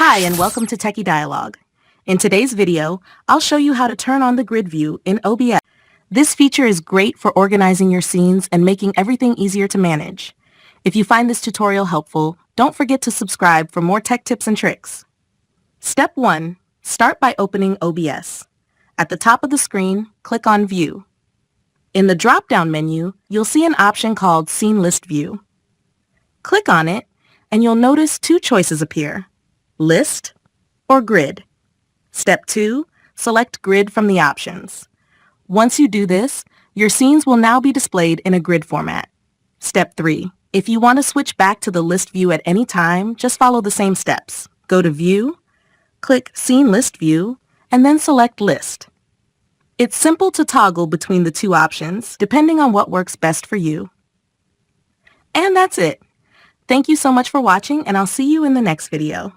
Hi, and welcome to Techie Dialogue. In today's video, I'll show you how to turn on the grid view in OBS. This feature is great for organizing your scenes and making everything easier to manage. If you find this tutorial helpful, don't forget to subscribe for more tech tips and tricks. Step 1. Start by opening OBS. At the top of the screen, click on View. In the drop-down menu, you'll see an option called Scene List View. Click on it, and you'll notice two choices appear: List or Grid. Step 2. Select Grid from the options. Once you do this, your scenes will now be displayed in a grid format. Step 3. If you want to switch back to the list view at any time, just follow the same steps. Go to View, click Scene List View, and then select List. It's simple to toggle between the two options, depending on what works best for you. And that's it. Thank you so much for watching, and I'll see you in the next video.